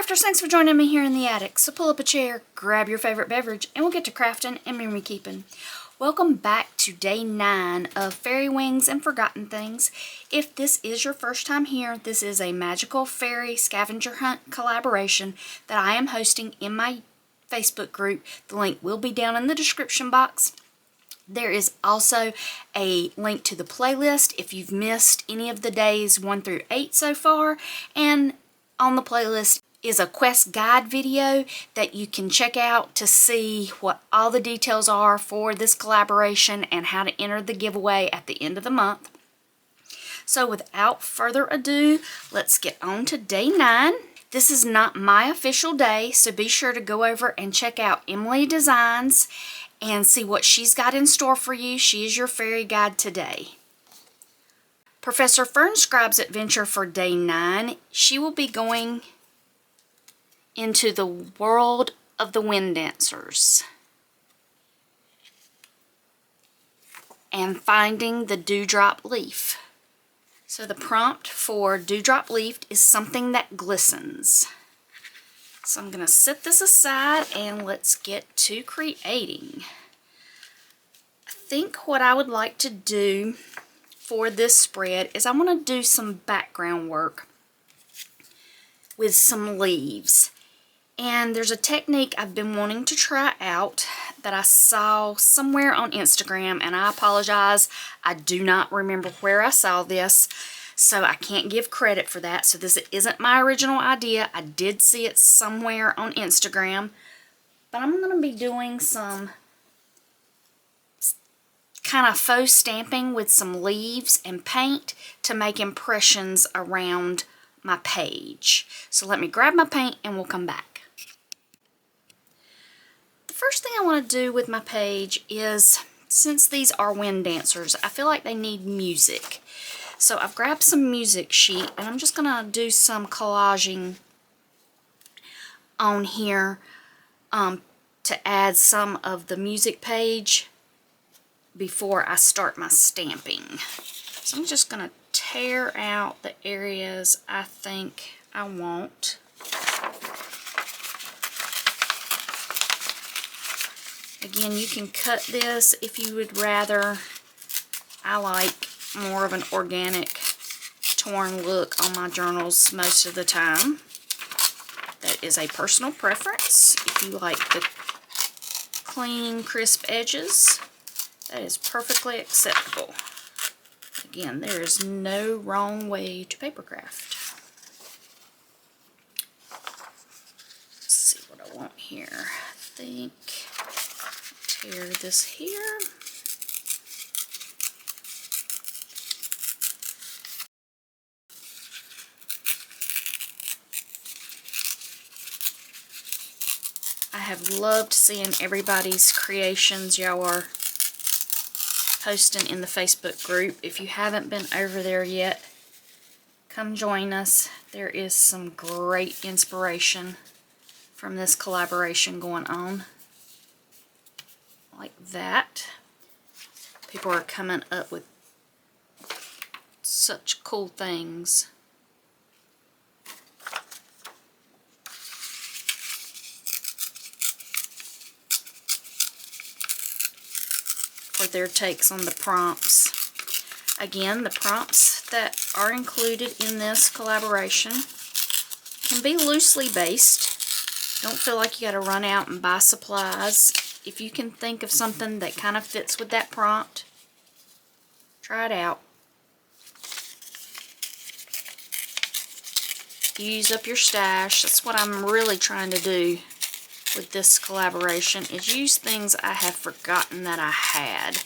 Crafters, thanks for joining me here in the attic. So pull up a chair, grab your favorite beverage, and we'll get to crafting and memory keeping. Welcome back to day 9 of Fairy Wings and Forgotten Things. If this is your first time here, this is a magical fairy scavenger hunt collaboration that I am hosting in my Facebook group. The link will be down in the description box. There is also a link to the playlist if you've missed any of the days 1 through 8 so far, and on the playlist is a quest guide video that you can check out to see what all the details are for this collaboration and how to enter the giveaway at the end of the month. So without further ado, let's get on to day 9. This is not my official day, so be sure to go over and check out Emily Designs and see what she's got in store for you. She is your fairy guide today. Professor Fernscribe's adventure for day 9, she will be going into the world of the wind dancers and finding the dewdrop leaf. So the prompt for dewdrop leaf is something that glistens. So I'm going to set this aside and let's get to creating. I think what I would like to do for this spread is I want to do some background work with some leaves. And there's a technique I've been wanting to try out that I saw somewhere on Instagram, and I apologize, I do not remember where I saw this, so I can't give credit for that. So this isn't my original idea. I did see it somewhere on Instagram, but I'm going to be doing some kind of faux stamping with some leaves and paint to make impressions around my page. So let me grab my paint and we'll come back. The first thing I want to do with my page is, since these are wind dancers, I feel like they need music. So I've grabbed some music sheet and I'm just going to do some collaging on here to add some of the music page before I start my stamping. So I'm just going to tear out the areas I think I want. Again, you can cut this if you would rather. I like more of an organic torn look on my journals most of the time. That is a personal preference. If you like the clean, crisp edges, that is perfectly acceptable. Again, there is no wrong way to paper craft. Let's see what I want here. I think tear this here. I have loved seeing everybody's creations y'all are posting in the Facebook group. If you haven't been over there yet, come join us. There is some great inspiration from this collaboration going on. Like that. People are coming up with such cool things. For their takes on the prompts. Again, the prompts that are included in this collaboration can be loosely based. Don't feel like you got to run out and buy supplies. If you can think of something that kind of fits with that prompt, try it out. Use up your stash. That's what I'm really trying to do with this collaboration, is use things I have forgotten that I had.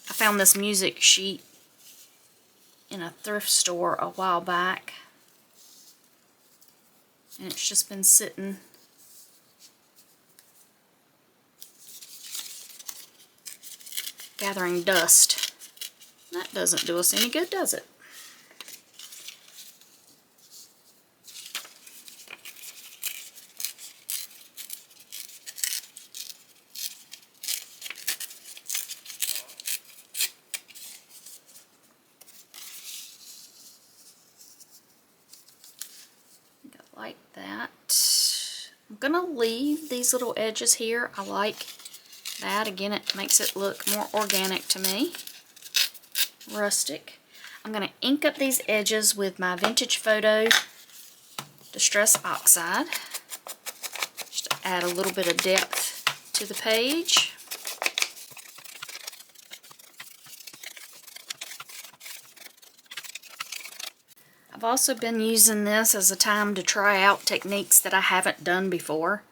I found this music sheet in a thrift store a while back, and it's just been sitting gathering dust. That doesn't do us any good, does it? gonna leave these little edges here. I like that. Again, it makes it look more organic to me. Rustic. I'm gonna ink up these edges with my Vintage Photo Distress Oxide. Just to add a little bit of depth to the page. I've also been using this as a time to try out techniques that I haven't done before.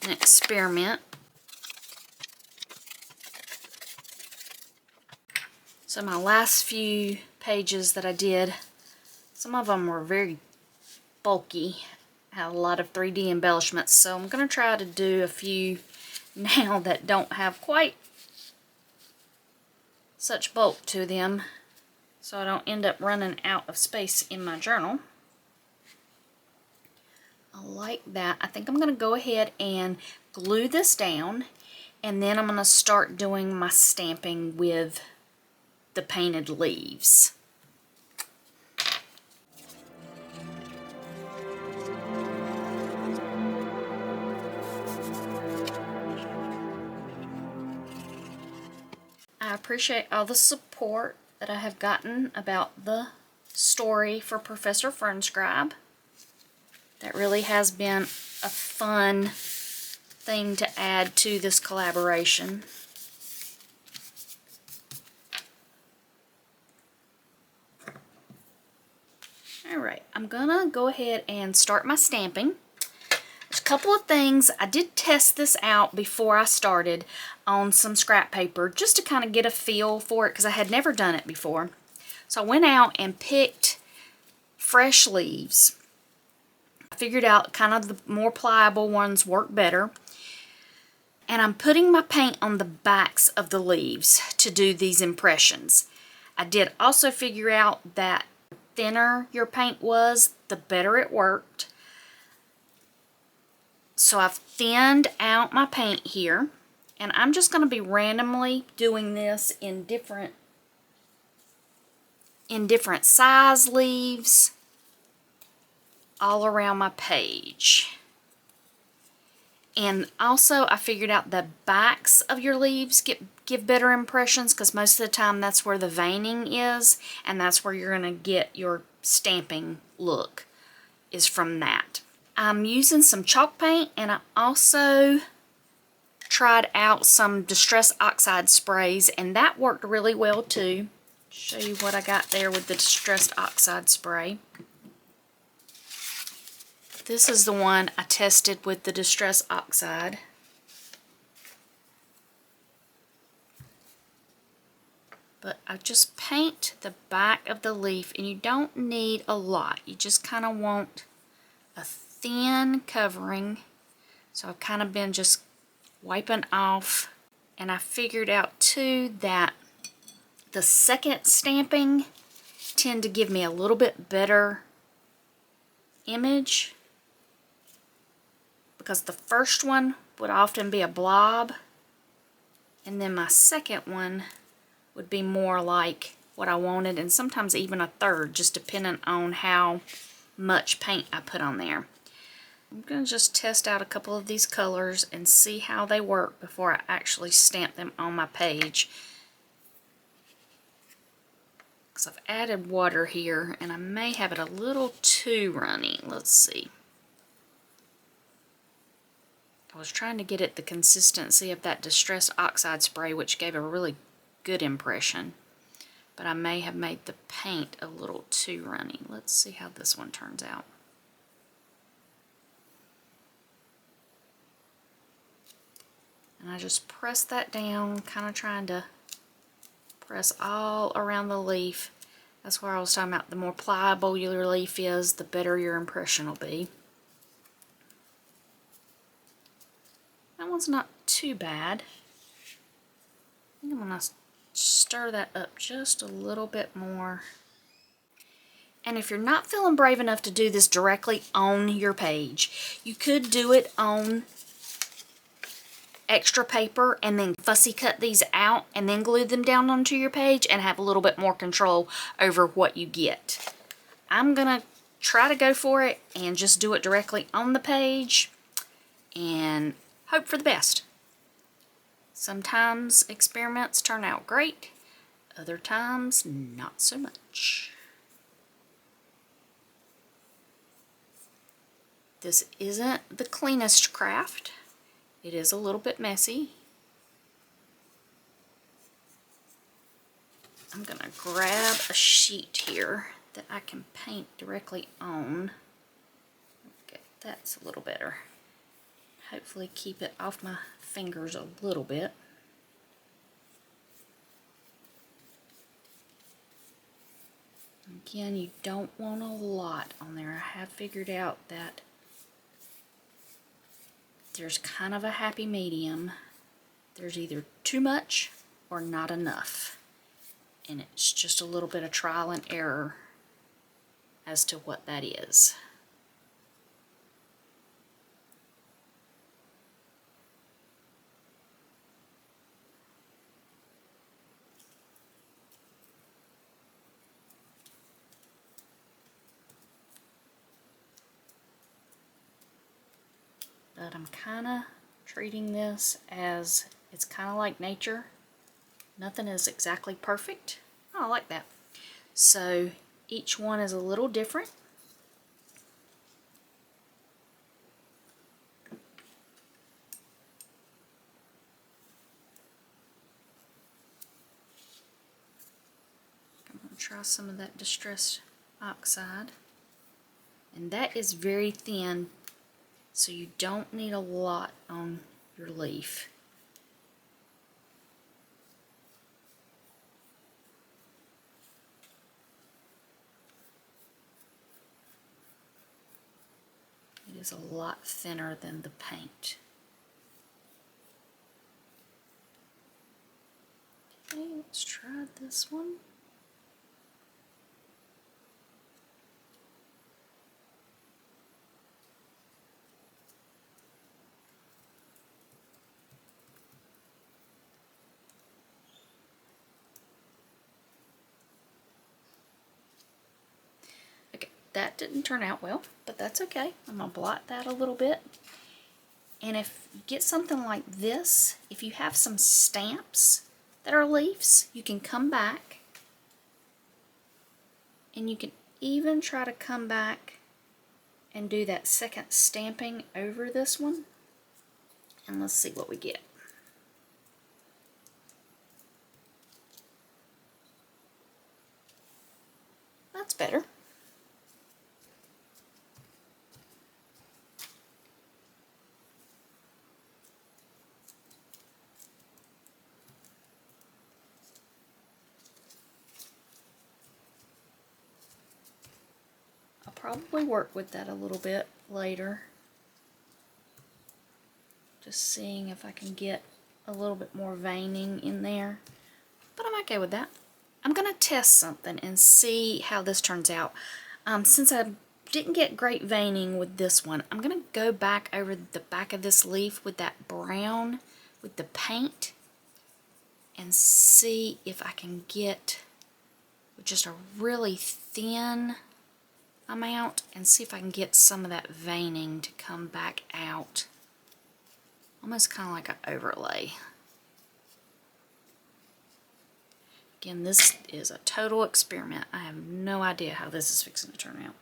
And experiment. So my last few pages that I did, some of them were very bulky, had a lot of 3D embellishments, so I'm going to try to do a few now that don't have quite such bulk to them, so I don't end up running out of space in my journal. I like that. I think I'm going to go ahead and glue this down, and then I'm going to start doing my stamping with the painted leaves. I appreciate all the support that I have gotten about the story for Professor Fernscribe. That really has been a fun thing to add to this collaboration. Alright, I'm gonna go ahead and start my stamping. There's a couple of things. I did test this out before I started on some scrap paper just to kind of get a feel for it because I had never done it before. So I went out and picked fresh leaves. I figured out kind of the more pliable ones work better. And I'm putting my paint on the backs of the leaves to do these impressions. I did also figure out that the thinner your paint was, the better it worked. So I've thinned out my paint here, and I'm just going to be randomly doing this in different size leaves all around my page. And also I figured out the backs of your leaves give better impressions because most of the time that's where the veining is, and that's where you're going to get your stamping look, is from that. I'm using some chalk paint, and I also tried out some Distress Oxide sprays, and that worked really well too. Show you what I got there with the Distress Oxide spray. This is the one I tested with the Distress Oxide. But I just paint the back of the leaf, and you don't need a lot. You just kind of want a thin covering. So I've kind of been just wiping off, and I figured out too that the second stamping tend to give me a little bit better image, because the first one would often be a blob, and then my second one would be more like what I wanted, and sometimes even a third, just depending on how much paint I put on there. I'm going to just test out a couple of these colors and see how they work before I actually stamp them on my page. Because I've added water here, and I may have it a little too runny. Let's see. I was trying to get it the consistency of that Distress Oxide spray, which gave a really good impression. But I may have made the paint a little too runny. Let's see how this one turns out. And I just press that down, kind of trying to press all around the leaf. That's where I was talking about the more pliable your leaf is, the better your impression will be. That one's not too bad. I think I'm going to stir that up just a little bit more. And if you're not feeling brave enough to do this directly on your page, you could do it on extra paper and then fussy cut these out and then glue them down onto your page and have a little bit more control over what you get. I'm gonna try to go for it and just do it directly on the page and hope for the best. Sometimes experiments turn out great, other times not so much. This isn't the cleanest craft. It is a little bit messy. I'm gonna grab a sheet here that I can paint directly on. Okay, that's a little better. Hopefully keep it off my fingers a little bit. Again, you don't want a lot on there. I have figured out that there's kind of a happy medium. There's either too much or not enough. And it's just a little bit of trial and error as to what that is. But I'm kind of treating this as it's kind of like nature. Nothing is exactly perfect. Oh, I like that. So each one is a little different. I'm going to try some of that distressed oxide. And that is very thin, so you don't need a lot on your leaf. It is a lot thinner than the paint. Okay, let's try this one. Okay, that didn't turn out well, but that's okay. I'm going to blot that a little bit. And if you get something like this, if you have some stamps that are leaves, you can come back and you can even try to come back and do that second stamping over this one. And let's see what we get. That's better. I'll probably work with that a little bit later. Just seeing if I can get a little bit more veining in there. But I'm okay with that. I'm going to test something and see how this turns out. Since I didn't get great veining with this one, I'm going to go back over the back of this leaf with that brown, with the paint, and see if I can get with just a really thin amount and see if I can get some of that veining to come back out. Almost kind of like an overlay. Again, this is a total experiment. I have no idea how this is fixing to turn out.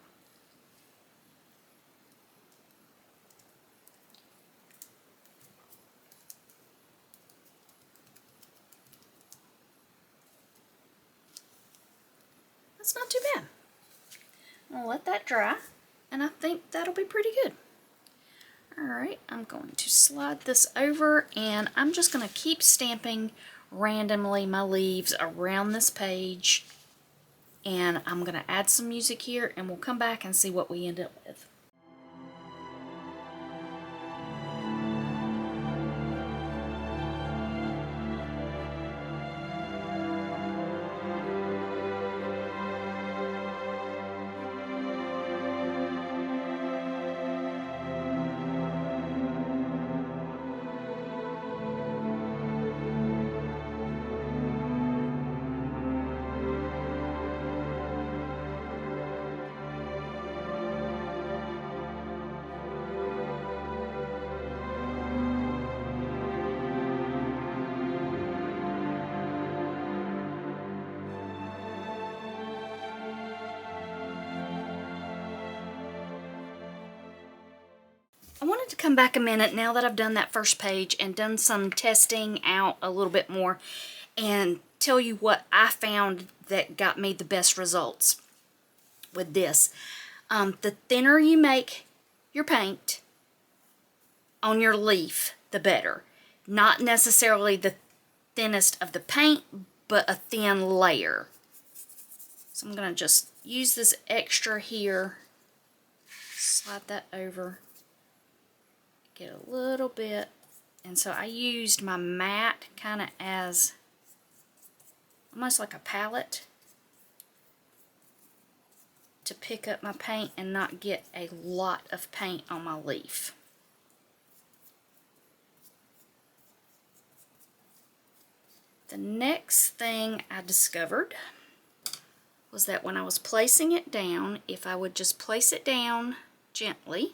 That's not too bad. I'll let that dry, and I think that'll be pretty good. Alright, I'm going to slide this over, and I'm just going to keep stamping randomly my leaves around this page, and I'm going to add some music here, and we'll come back and see what we end up with. I wanted to come back a minute now that I've done that first page and done some testing out a little bit more and tell you what I found that got me the best results with this. The thinner you make your paint on your leaf, the better. Not necessarily the thinnest of the paint, but a thin layer. So I'm going to just use this extra here, slide that over, get a little bit, and so I used my mat kind of as almost like a palette to pick up my paint and not get a lot of paint on my leaf. The next thing I discovered was that when I was placing it down, if I would just place it down gently,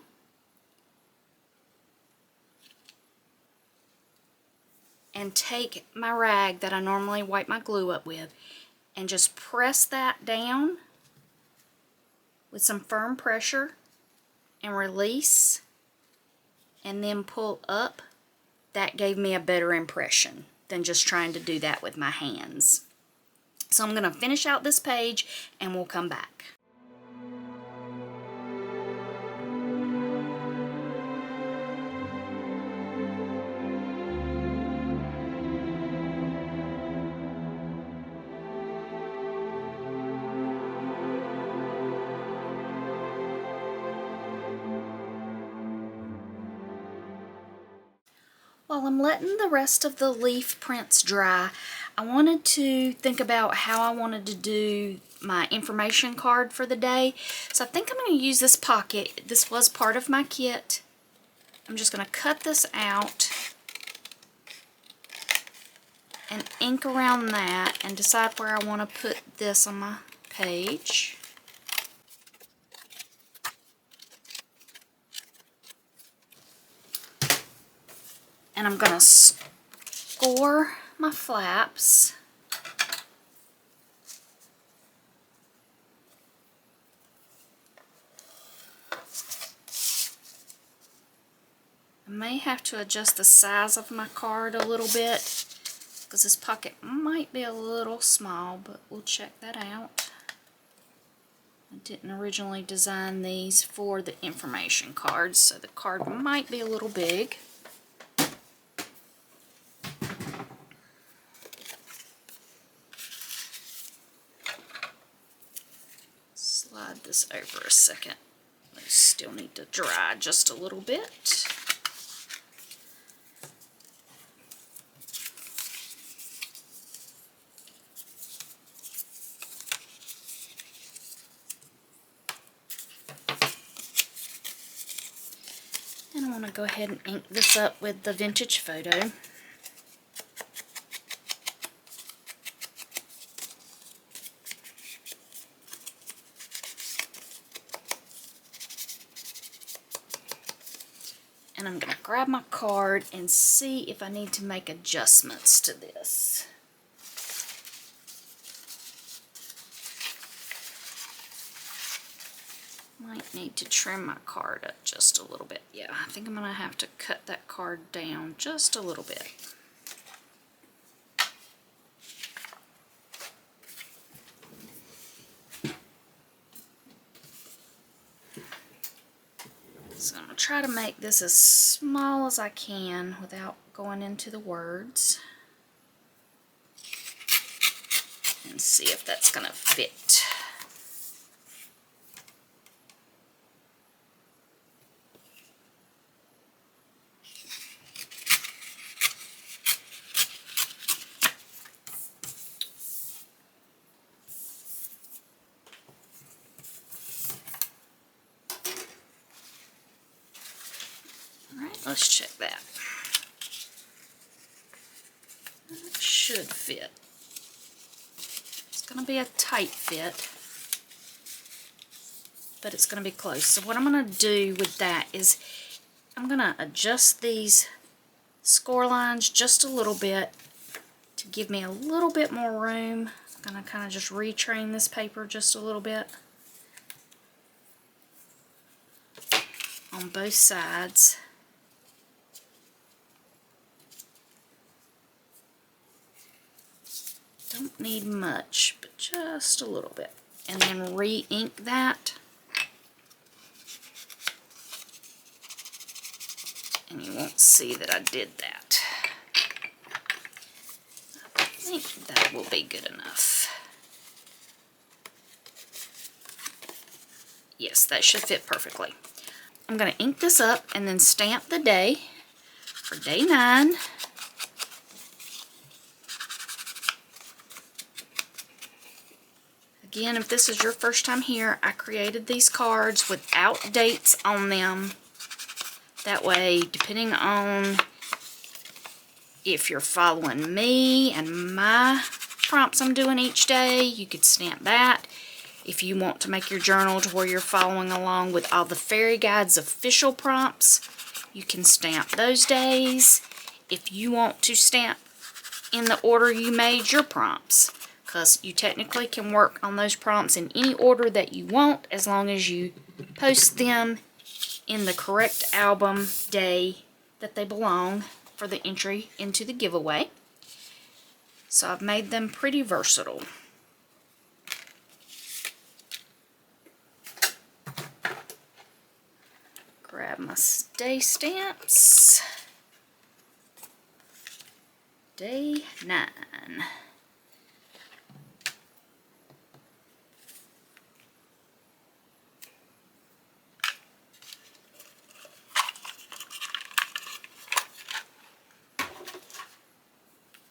and take my rag that I normally wipe my glue up with and just press that down with some firm pressure and release and then pull up, that gave me a better impression than just trying to do that with my hands. So I'm going to finish out this page and we'll come back. While I'm letting the rest of the leaf prints dry, I wanted to think about how I wanted to do my information card for the day. So I think I'm going to use this pocket. This was part of my kit. I'm just going to cut this out and ink around that and decide where I want to put this on my page. And I'm going to score my flaps. I may have to adjust the size of my card a little bit because this pocket might be a little small, but we'll check that out. I didn't originally design these for the information cards, so the card might be a little big. Slide this over a second. They still need to dry just a little bit. And I want to go ahead and ink this up with the Vintage Photo. And I'm going to grab my card and see if I need to make adjustments to this. Might need to trim my card up just a little bit. Yeah, I think I'm going to have to cut that card down just a little bit. So I'm going to try to make this as small as I can without going into the words. And see if that's going to fit. Let's check that. It should fit. It's going to be a tight fit, but it's going to be close. So what I'm going to do with that is I'm going to adjust these score lines just a little bit to give me a little bit more room. I'm going to kind of just retrain this paper just a little bit on both sides. need much, but just a little bit. And then re-ink that. And you won't see that I did that. I think that will be good enough. Yes, that should fit perfectly. I'm going to ink this up and then stamp the day for day 9. Again, if this is your first time here, I created these cards without dates on them. That way, depending on if you're following me and my prompts I'm doing each day, you could stamp that. If you want to make your journal to where you're following along with all the Fairy Guide's official prompts, you can stamp those days. If you want to stamp in the order you made your prompts, because you technically can work on those prompts in any order that you want as long as you post them in the correct album day that they belong for the entry into the giveaway. So I've made them pretty versatile. Grab my day stamps. Day 9.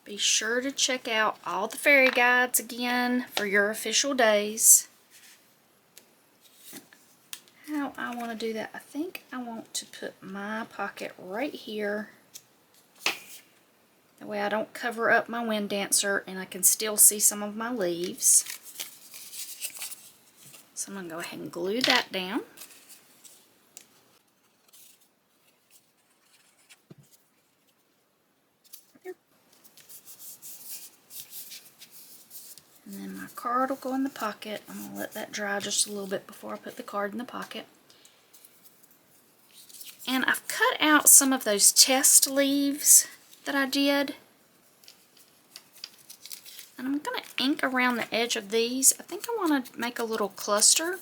Be sure to check out all the fairy guides again for your official days. How I want to do that, I think I want to put my pocket right here. That way I don't cover up my wind dancer and I can still see some of my leaves. So I'm going to go ahead and glue that down. And then my card will go in the pocket. I'm going to let that dry just a little bit before I put the card in the pocket. And I've cut out some of those test leaves that I did. And I'm going to ink around the edge of these. I think I want to make a little cluster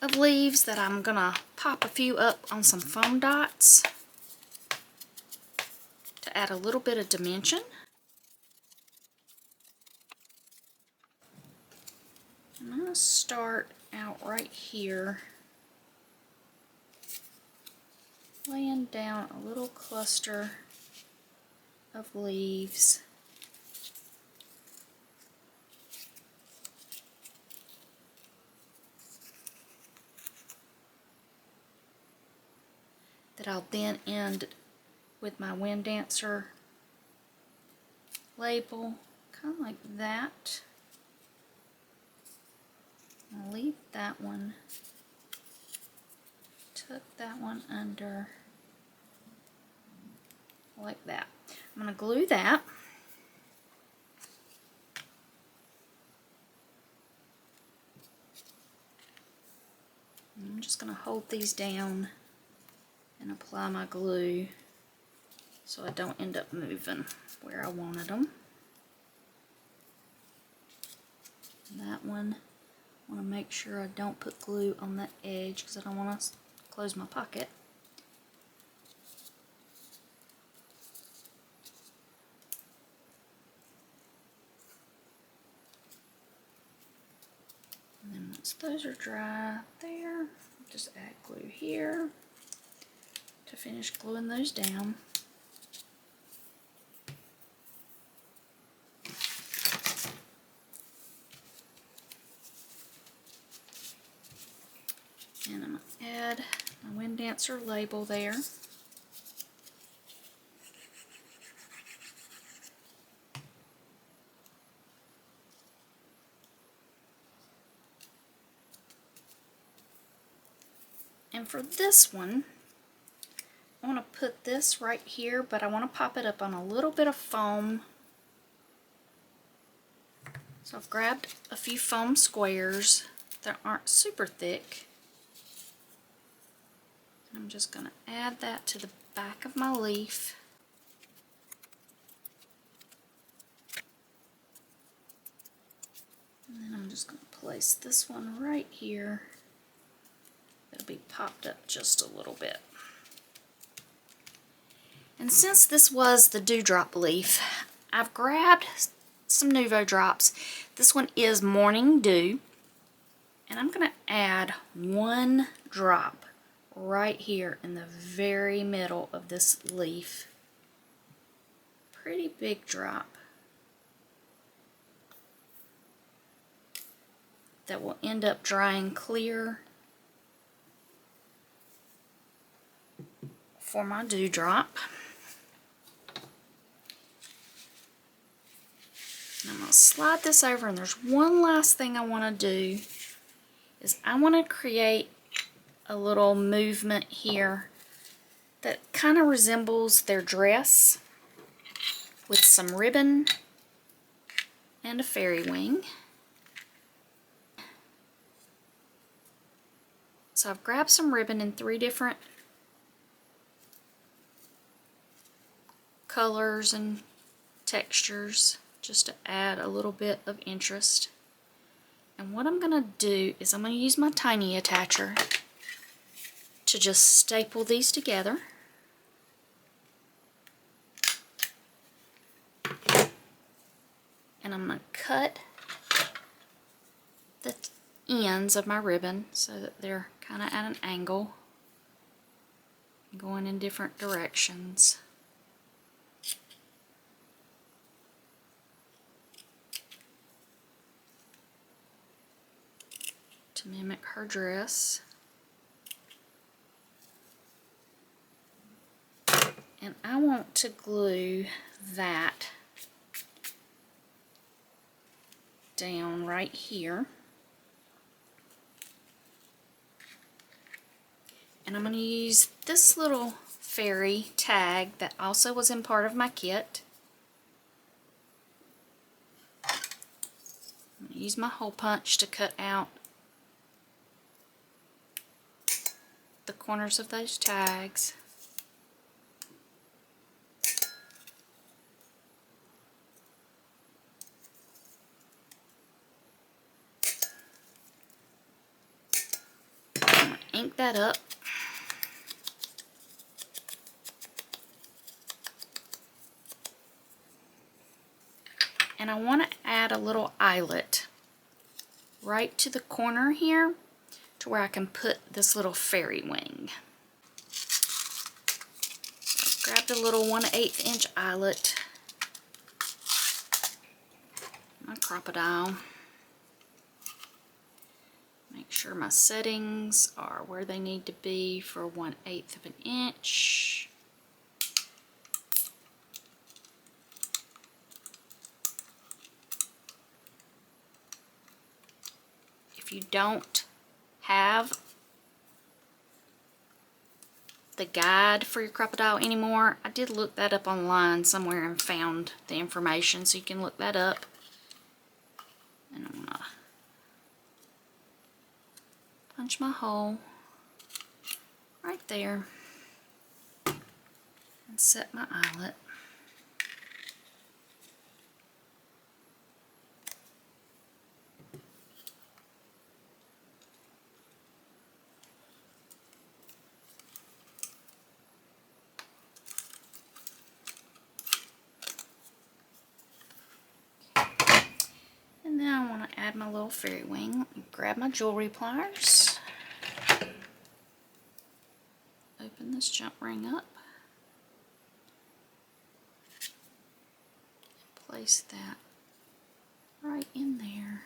of leaves that I'm going to pop a few up on some foam dots to add a little bit of dimension. I'm going to start out right here, laying down a little cluster of leaves. That I'll then end with my wind dancer label, kind of like that. I'll leave that one, tuck that one under, like that. I'm going to glue that. And I'm just going to hold these down and apply my glue so I don't end up moving where I wanted them. And that one, I want to make sure I don't put glue on that edge because I don't want to close my pocket. And then once those are dry there, just add glue here to finish gluing those down. And I'm going to add my wind dancer label there. And for this one, I want to put this right here, but I want to pop it up on a little bit of foam. So I've grabbed a few foam squares that aren't super thick. I'm just going to add that to the back of my leaf. And then I'm just going to place this one right here. It'll be popped up just a little bit. And since this was the dewdrop leaf, I've grabbed some Nuvo drops. This one is Morning Dew. And I'm going to add 1 drop right here in the very middle of this leaf. Pretty big drop. That will end up drying clear for my dewdrop. And I'm going to slide this over, and there's one last thing I want to do is I want to create a little movement here that kind of resembles their dress with some ribbon and a fairy wing. So I've grabbed some ribbon in 3 different colors and textures just to add a little bit of interest. And what I'm going to do is I'm going to use my tiny attacher to just staple these together. And I'm going to cut the ends of my ribbon so that they're kind of at an angle, going in different directions. To mimic her dress. And I want to glue that down right here. And I'm going to use this little fairy tag that also was in part of my kit. I'm going to use my hole punch to cut out the corners of those tags. I'm going to ink that up. And I want to add a little eyelet right to the corner here to where I can put this little fairy wing. So I grabbed a little 1/8 inch eyelet, my crocodile. Make sure my settings are where they need to be for 1/8 of an inch. If you don't have the guide for your crocodile anymore, I did look that up online somewhere and found the information, so you can look that up. And I'm gonna punch my hole right there and set my eyelet. And then I want to add my little fairy wing. Grab my jewelry pliers. Open this jump ring up. Place that right in there.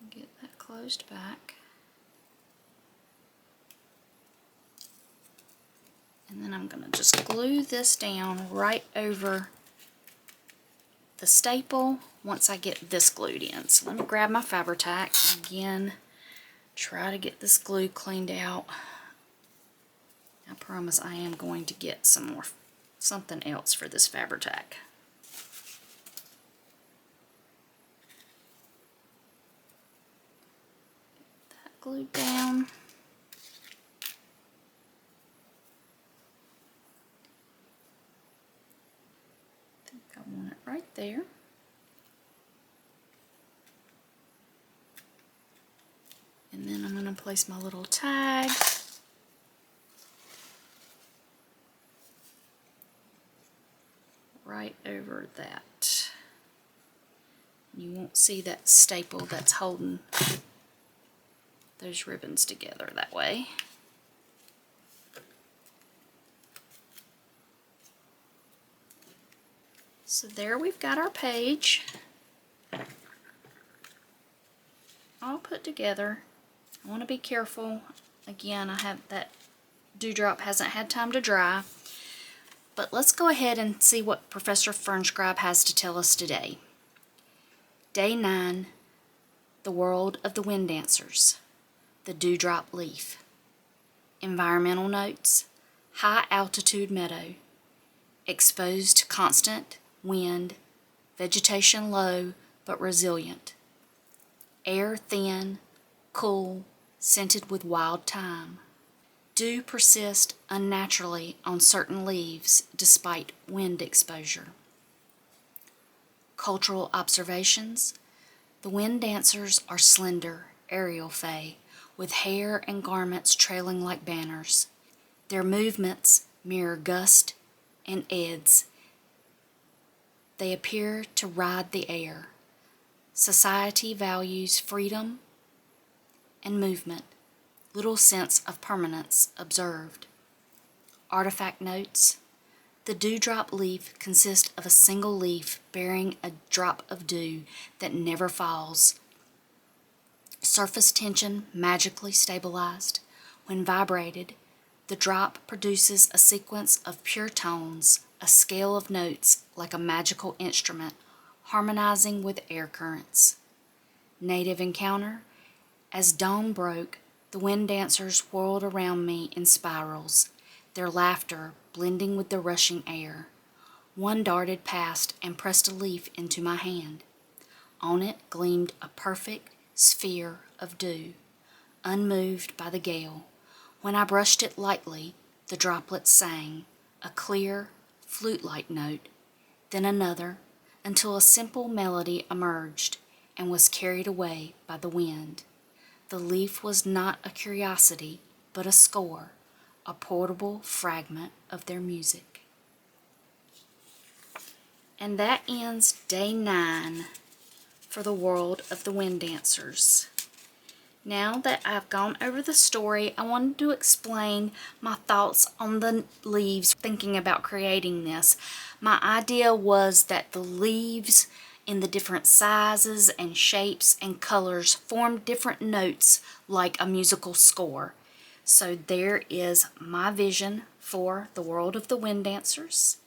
Get that closed back. And then I'm going to just glue this down right over the staple once I get this glued in. So let me grab my Fabri-Tac and again try to get this glue cleaned out. I promise I am going to get something else for this Fabri-Tac. Get that glued down. I want it right there. going to place my little tag. Right over that. You won't see that staple that's holding those ribbons together that way. So there we've got our page all put together. I want to be careful. Again, I have that dewdrop hasn't had time to dry. But let's go ahead and see what Professor Fernscribe has to tell us today. Day 9, the world of the wind dancers, the dewdrop leaf. Environmental notes, high altitude meadow, exposed to constant wind, vegetation low but resilient, air thin, cool, scented with wild thyme. Dew persist unnaturally on certain leaves despite wind exposure. Cultural observations. The wind dancers are slender, aerial fae, with hair and garments trailing like banners. Their movements mirror gust and edds. They appear to ride the air. Society values freedom and movement. Little sense of permanence observed. Artifact notes. The dewdrop leaf consists of a single leaf bearing a drop of dew that never falls. Surface tension magically stabilized. When vibrated, the drop produces a sequence of pure tones, a scale of notes like a magical instrument, harmonizing with air currents. Native encounter. As dawn broke, the wind dancers whirled around me in spirals, their laughter blending with the rushing air. One darted past and pressed a leaf into my hand. On it gleamed a perfect sphere of dew, unmoved by the gale. When I brushed it lightly, the droplets sang, a clear, flute-like note, then another, until a simple melody emerged and was carried away by the wind. The leaf was not a curiosity, but a score, a portable fragment of their music. And that ends day 9 for the world of the wind dancers. Now that I've gone over the story, I wanted to explain my thoughts on the leaves thinking about creating this. My idea was that the leaves in the different sizes and shapes and colors form different notes like a musical score. So there is my vision for the world of the wind dancers.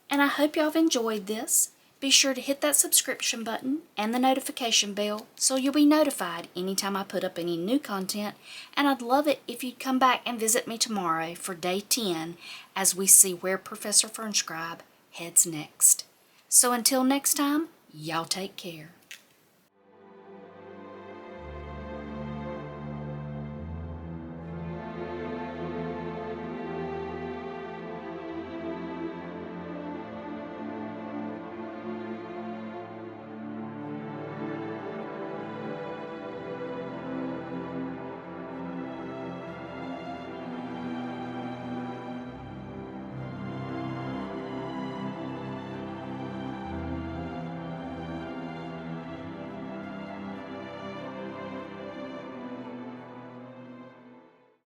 And I hope y'all have enjoyed this. Be sure to hit that subscription button and the notification bell so you'll be notified anytime I put up any new content. And I'd love it if you'd come back and visit me tomorrow for day 10 as we see where Professor Fernscribe heads next. So until next time, y'all take care.